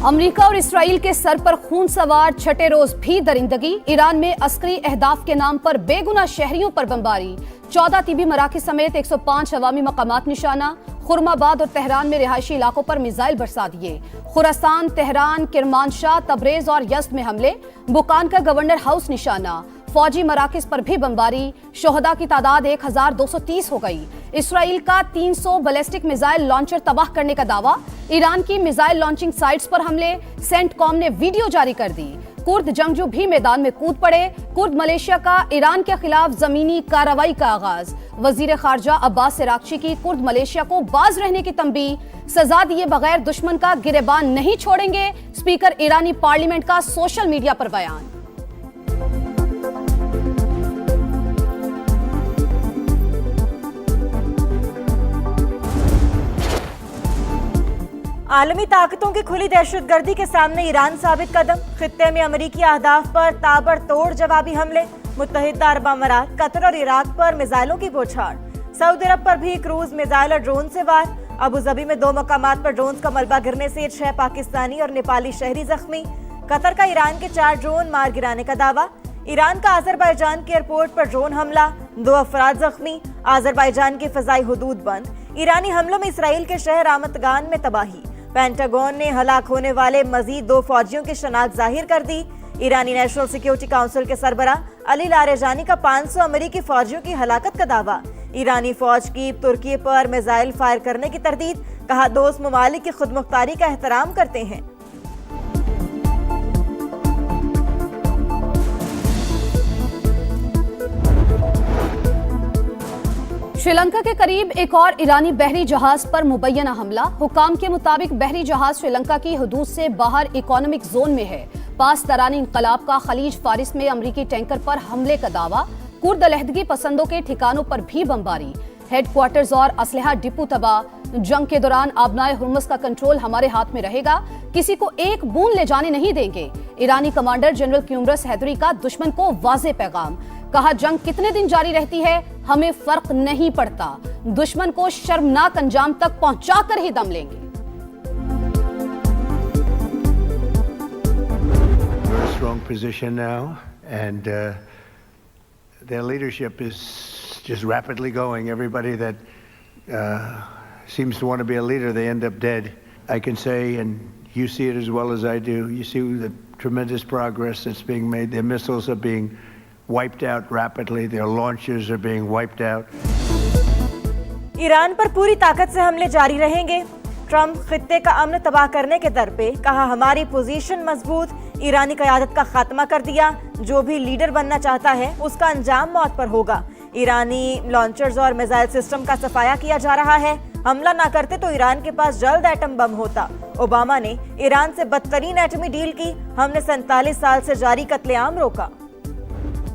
America और Israel के sir पर खून सवार छठे रोज भी दरिंदगी। ईरान में अस्करी अहदाफ के नाम पर बेगुनाह शहरियों पर बमबारी। 14 तीबी मराकज समेत 105 अवामी मकामात निशाना। खुरमाबाद और तेहरान में रिहायशी इलाकों पर मिसाइल बरसा दिए। खुरासान, तेहरान, किरमानशाह, तबरेज और यज़्द में हमले। बुकान का गवर्नर हाउस निशाना। फौजी मराकज पर भी बमबारी। शोहदा की तादाद 1230 हो गई। इसराइल का 300 बैलिस्टिक मिसाइल लॉन्चर तबाह करने का दावा। ईरान की मिसाइल लॉन्चिंग साइट्स पर हमले। सेंटकॉम ने वीडियो जारी कर दी। कुर्द जंगजू भी मैदान में कूद पड़े। कुर्द मलेशिया का ईरान के खिलाफ जमीनी कार्रवाई का आगाज। वजीर खारजा अब्बास इराक्ची की कुर्द मलेशिया को बाज रहने की तंबीह। सजा दिए बगैर दुश्मन का गिरेबान नहीं छोड़ेंगे। स्पीकर ईरानी पार्लियामेंट का सोशल मीडिया पर बयान। आलमी ताकतों की खुली दहशतगर्दी के सामने ईरान साबित कदम। खित्ते में अमरीकी अहदाफ पर ताबड़तोड़ जवाबी हमले। मुत्तहिदा अरब अमारात, कतर और इराक पर मिसाइलों की बौछार। सऊदी अरब पर भी क्रूज मिसाइल और ड्रोन से वार। अबू धाबी में 2 मकामात पर ड्रोन का मलबा गिरने से 6 पाकिस्तानी और नेपाली शहरी जख्मी। कतर का ईरान के 4 ड्रोन मार गिराने का दावा। ईरान का आजरबाईजान के एयरपोर्ट पर ड्रोन हमला, 2 अफराद जख्मी। आजरबाईजान की फजाई हुदूद बंद। ईरानी हमलों में इसराइल के शहर रामतगान में तबाही। पेंटागन ने हलाक होने वाले मजीद 2 फौजियों की शनाख्त जाहिर कर दी। ईरानी नेशनल सिक्योरिटी काउंसिल के सरबराह अली लारेजानी का 500 अमेरिकी फौजियों की हलाकत का दावा। ईरानी फौज की तुर्की पर मिसाइल फायर करने की तरदीद। कहा, दोस्त ममालिक की खुदमुख्तारी का एहतराम करते हैं। श्रीलंका के करीब एक और ईरानी बहरी जहाज पर मुबैना हमला। हुकाम के मुताबिक बहरी जहाज श्रीलंका की हदूद से बाहर इकोनॉमिक जोन में है। पास तरानी इंकलाब का खलीज फारिस में अमरीकी टैंकर पर हमले का दावा। कुर्द अलहदगी पसंदों के ठिकानों पर भी बमबारी। हेडक्वार्टर्स और असलहा डिपो तबाह। जंग के दौरान आबनाए हुर्मुज का कंट्रोल हमारे हाथ में रहेगा। किसी को एक बूंद ले जाने नहीं देंगे। ईरानी कमांडर जनरल क्यूमरस हैदरी का दुश्मन को वाज़े पैगाम। कहा, जंग कितने दिन जारी रहती है हमें फर्क नहीं पड़ता। दुश्मन को शर्मनाक अंजाम तक पहुंचाकर ही दम लेंगे। Strong position now, and their leadership is just rapidly going. Everybody that seems to want to be a leader, they end up dead. I can say, and you see it as well as I do, you see the tremendous progress that's being made. Their missiles are being wiped out rapidly. Their launchers are being wiped out. Iran पर पूरी ताकत से हमले जारी रहेंगे। Trump खित्ते का अमन तबाह करने के दर पे। कहा, हमारी पोजीशन मजबूत। ईरानी क़यादत का खात्मा कर दिया। जो भी लीडर बनना चाहता है उसका अंजाम मौत पर होगा। ईरानी लॉन्चर्स और मिसाइल सिस्टम का सफाया किया जा रहा है। हमला ना करते तो ईरान के पास जल्द एटम बम होता। ओबामा ने ईरान से बदतरीन एटमी डील की। हमने 47 साल से जारी कत्लेआम रोका।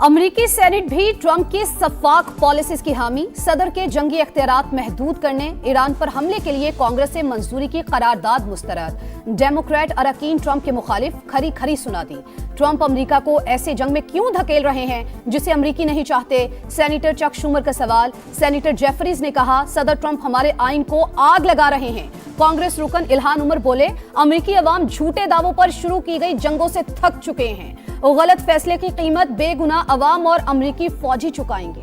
अमरीकी सेनेट भी ट्रंप की शफाफ पॉलिसीज की हामी। सदर के जंगी इख्तियारात महदूद करने। ईरान पर हमले के लिए कांग्रेस से मंजूरी की करारदाद मुस्तरद। डेमोक्रेट अरकान ट्रंप के मुखालिफ खरी खरी सुना दी। ट्रंप अमेरिका को ऐसे जंग में क्यों धकेल रहे हैं जिसे अमरीकी नहीं चाहते। सेनेटर चक शूमर का सवाल। सेनेटर जेफरीज ने कहा, सदर ट्रंप हमारे आइन को आग लगा रहे हैं। कांग्रेस रुकन इल्हान उमर बोले, अमरीकी अवाम झूठे दावों पर शुरू की गई जंगों से थक चुके हैं। गलत फैसले की कीमत बेगुनाह अवाम और अमरीकी फौजी चुकाएंगे।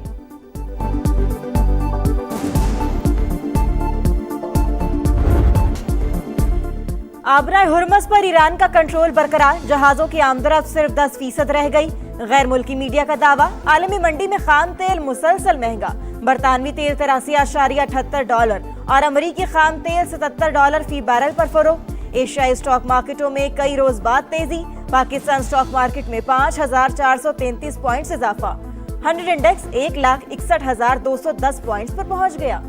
आबनाए हुर्मुज पर ईरान का कंट्रोल बरकरार। जहाजों की आमदरफ्त सिर्फ 10% रह गई। गैर मुल्की मीडिया का दावा। आलमी मंडी में खाम तेल मुसलसल महंगा। बरतानवी तेल $83.78 और अमरीकी खाम तेल $77 फी बैरल पर फरोख्त। एशियाई स्टॉक मार्केटों में कई रोज बाद तेजी। पाकिस्तान स्टॉक मार्केट में 5433 पॉइंट्स इजाफा। 100 इंडेक्स 1,61,210 पॉइंट्स पर पहुंच गया।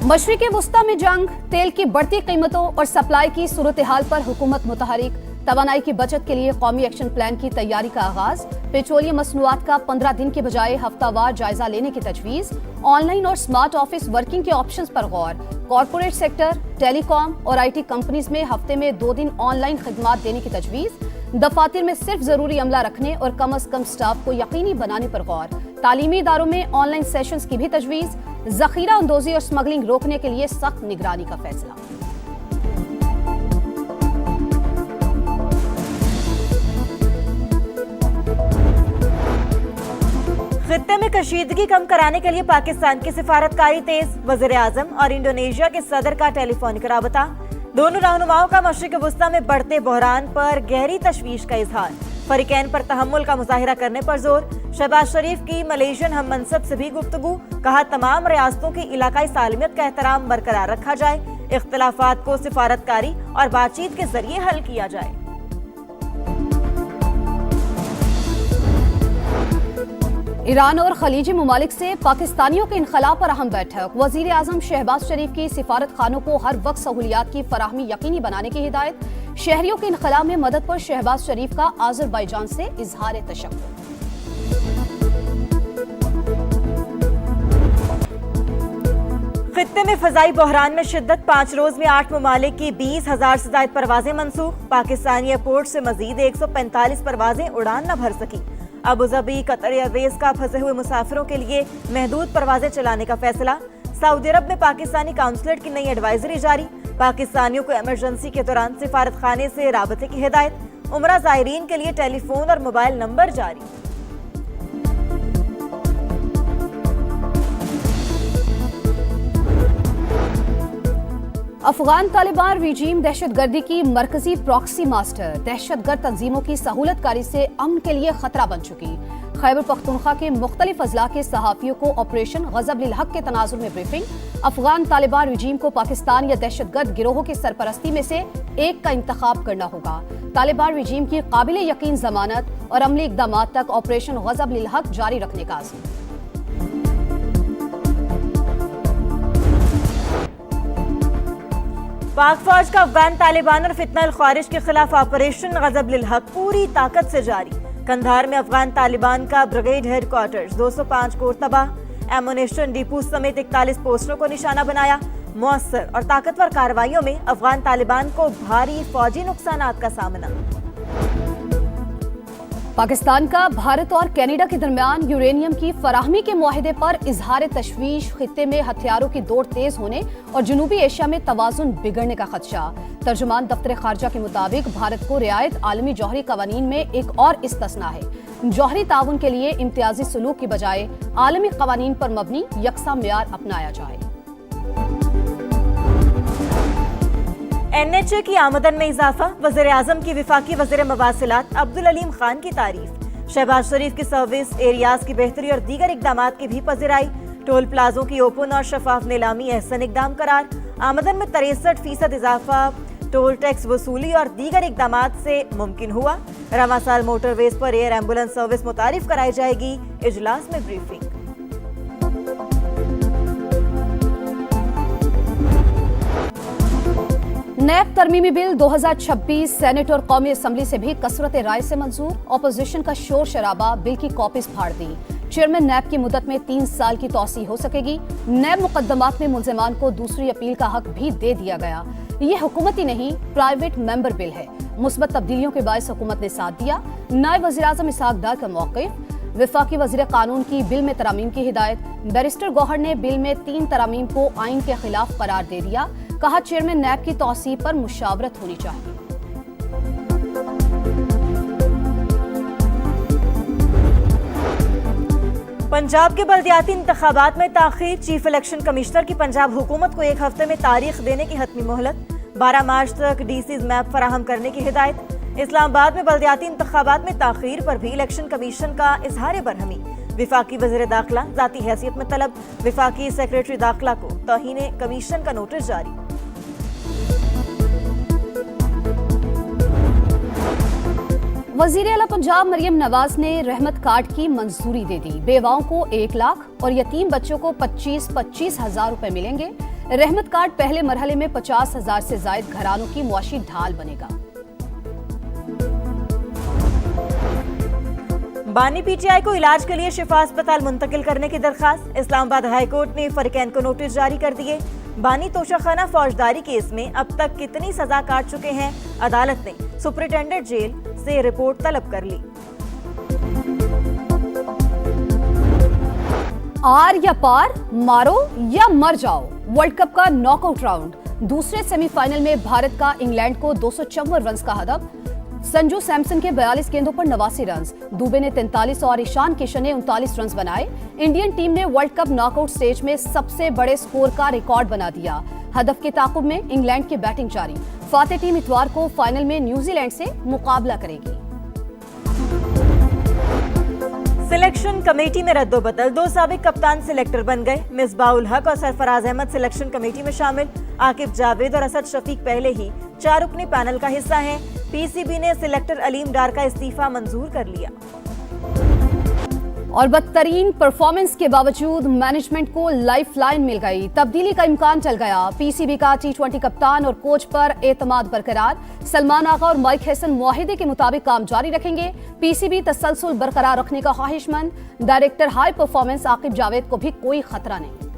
मशरिक़ वुस्ता में जंग, तेल की बढ़ती कीमतों और सप्लाई की सूरत हाल पर हुकूमत मुतहरिक। तवानाई की बचत के लिए कौमी एक्शन प्लान की तैयारी का आगाज। पेट्रोलियम मसनूआत का 15 दिन के बजाय हफ्तावार जायजा लेने की तजवीज। ऑनलाइन और स्मार्ट ऑफिस वर्किंग के ऑप्शंस पर गौर। कॉर्पोरेट सेक्टर, टेलीकॉम और IT कंपनीज में हफ्ते में 2 दिन ऑनलाइन खिदमात देने की तजवीज। दफातर में सिर्फ जरूरी अमला रखने और कम अज कम स्टाफ को यकीनी बनाने पर गौर। तालीमी इदारों में ऑनलाइन सेशंस की भी तजवीज। जखीरा अंदोजी और स्मगलिंग रोकने के लिए सख्त निगरानी का फैसला। खित्ते में कशीदगी कम कराने के लिए पाकिस्तान की सिफारतकारी तेज। वज़ीर आज़म और इंडोनेशिया के सदर का टेलीफोनिक राबता। दोनों रहनुमाओं का मशरिक वस्ता में बढ़ते बहरान पर गहरी तशवीश का इजहार। फरीकैन पर तहम्मुल का मुजाहिरा करने पर जोर। शहबाज शरीफ की मलेशियन हम मनसब से भी गुफ्तगू। कहा तमाम रियासतों की इलाकाई सालमियत का एहतराम बरकरार रखा जाए। इख्तिलाफात को सिफारतकारी और बातचीत के जरिए हल किया जाए। ईरान और खलीजी ममालिक से पाकिस्तानियों के इनखला पर अहम बैठक। वजीर आजम शहबाज शरीफ की सिफारत खानों को हर वक्त सहूलियात की फराहमी यकीनी बनाने की हिदायत। शहरियों के इनखला में मदद पर शहबाज शरीफ का आज़रबाईजान से इजहार तशक्कुर। खित्ते में फजाई बहरान में शिद्दत। 5 रोज में 8 ममालिक की 20,000 से ज्यादा परवाजें मनसूख। पाकिस्तानी एयरपोर्ट से मजीद 145 परवाजें उड़ान न भर सकी। अबूधाबी कतर एयरवेज का फंसे हुए मुसाफिरों के लिए महदूद परवाजें चलाने का फैसला। सऊदी अरब में पाकिस्तानी काउंसलेट की नई एडवाइजरी जारी। पाकिस्तानियों को इमरजेंसी के दौरान सिफारत खाने से राबते की हिदायत। उमरा ज़ायरीन के लिए टेलीफोन और मोबाइल नंबर जारी। अफगान तालिबान रिजीम दहशतगर्दी की मरकजी प्रॉक्सी मास्टर। दहशतगर्द तंजीमों की सहूलतकारी से अमन के लिए खतरा बन चुकी। खैबर पख्तूनख्वा के मुख्तलिफ अजला के सहाफियों को ऑपरेशन गजब लिल हक के तनाजुर में ब्रीफिंग। अफगान तालिबान रिजीम को पाकिस्तान या दहशतगर्द गिरोहों की सरपरस्ती में से एक का इंतखाब करना होगा। तालिबान रिजीम की काबिल यकीन जमानत और अमली इकदाम तक ऑपरेशन गजब लिल हक जारी रखने का आज़म। पाक फौज का अफगान तालिबान और फितना अल ख्वारिज के खिलाफ ऑपरेशन गजब लिल हक पूरी ताकत से जारी। कंधार में अफगान तालिबान का ब्रिगेड हेडक्वार्टर्स 205 कोर तबाह। एमुनेशन डिपो समेत 41 पोस्टरों को निशाना बनाया। मुअस्सर और ताकतवर कार्रवाइयों में अफगान तालिबान को भारी फौजी नुकसानात का सामना। पाकिस्तान का भारत और कनाडा के दरमियान यूरेनियम की फराहमी के मुआहदे पर इजहार तशवीश। खित्ते में हथियारों की दौड़ तेज होने और जनूबी एशिया में तवाजुन बिगड़ने का खदशा। तर्जुमान दफ्तर खारजा के मुताबिक भारत को रियायत आलमी जौहरी कवानीन में एक और इस्तिस्ना है। जौहरी ताउन के लिए इम्तियाजी सलूक की बजाय आलमी कवानीन पर मबनी यकसा मेयार अपनाया जाए। NHA की आमदन में इजाफा। वज़ीर आज़म की विफाकी वज़ीर मवासिलात अब्दुल अलीम खान की तारीफ। शहबाज शरीफ की सर्विस एरियाज की बेहतरी और दीगर इकदामात की भी पज़िराई। टोल प्लाजों की ओपन और शफाफ नीलामी अहसन इकदाम करार। आमदन में 63% इजाफा टोल टैक्स वसूली और दीगर इकदामात से मुमकिन हुआ। रवां साल मोटरवेज पर एयर एम्बुलेंस सर्विस मुतारिफ कराई जाएगी। इजलास में ब्रीफिंग। नैब तरमीमी बिल 2026 सेनेट और कौमी असम्बली से भी कसरत राय से मंजूर। ऑपोजिशन का शोर शराबा बिल की कॉपीज फाड़ दी। चेयरमैन नैब की मुद्दत में 3 साल की तौसी हो सकेगी। नैब मुकदमात में मुल्जिमान को दूसरी अपील का हक भी दे दिया गया। ये हुकूमती नहीं प्राइवेट मेंबर बिल है। मुस्बत तब्दीलियों के बायस हुकूमत ने साथ दिया। नायब वज़ीर आज़म इसहाक डार का मौक़िफ़। विफाकी वज़ीर कानून की बिल में तरामीम की हिदायत। बैरिस्टर गौहर ने बिल में 3 तरामीम को आइन के खिलाफ करार दे दिया। कहा चेयरमैन नैब की तौसी पर मुशावरत होनी चाहिए। पंजाब के बल्दियाती इंतखाबात में ताखीर। चीफ इलेक्शन कमिश्नर की पंजाब हुकूमत को 1 हफ्ते में तारीख देने की हतमी मोहलत। 12 मार्च तक डीसीज मैप फराहम करने की हिदायत। इस्लामाबाद में बल्दियाती इंतखाबात में ताखीर पर भी इलेक्शन कमीशन का इजहार बरहमी। विफाकी वज़ीर दाखिला ज़ाती हैसियत में तलब। विफाकी सेक्रेटरी दाखिला को तौहीन कमीशन का नोटिस जारी। वज़ीर आला पंजाब मरियम नवाज ने रहमत कार्ड की मंजूरी दे दी। बेवाओं को 1 लाख और यतीम बच्चों को 25-25 हजार रुपए मिलेंगे। रहमत कार्ड पहले मरहले में 50,000 से जायद घरानों की मुआशी ढाल बनेगा। बानी पीटीआई को इलाज के लिए शिफा अस्पताल मुंतकिल करने की दरखास्त। इस्लामाबाद हाईकोर्ट ने फरीकैन को नोटिस जारी कर दिए। बानी तोशाखाना फौजदारी केस में अब तक कितनी सजा काट चुके हैं, अदालत ने सुपरिटेंडेंट जेल से रिपोर्ट तलब कर ली। आर या पार, मारो या मर जाओ, वर्ल्ड कप का नॉकआउट राउंड। दूसरे सेमीफाइनल में भारत का इंग्लैंड को 254 रन का हदफ। संजू सैमसन के 42 गेंदों पर 89 रन, दुबे ने 43 और ईशान किशन ने 39 रन बनाए। इंडियन टीम ने वर्ल्ड कप नॉकआउट स्टेज में सबसे बड़े स्कोर का रिकॉर्ड बना दिया। हदफ के ताकुब में इंग्लैंड की बैटिंग जारी। फातेह टीम इतवार को फाइनल में न्यूजीलैंड से मुकाबला करेगी। सिलेक्शन कमेटी में रद्दोबदल, 2 साबिक कप्तान सिलेक्टर बन गए। मिसबाउल हक और सरफराज अहमद सिलेक्शन कमेटी में शामिल। आकिब जावेद और असद शफीक पहले ही 4 रुकनी पैनल का हिस्सा हैं। पीसीबी ने सिलेक्टर अलीम डार का इस्तीफा मंजूर कर लिया। और बदतरीन परफॉर्मेंस के बावजूद मैनेजमेंट को लाइफलाइन मिल गई। तब्दीली का इम्कान चल गया। पीसीबी का T20 कप्तान और कोच पर एतमाद बरकरार। सलमान आगा और माइक हैसन मुआहिदे के मुताबिक काम जारी रखेंगे। पीसीबी तसलसल बरकरार रखने का ख्वाहिशमंद। Director high performance Aqib Javed को भी कोई खतरा नहीं।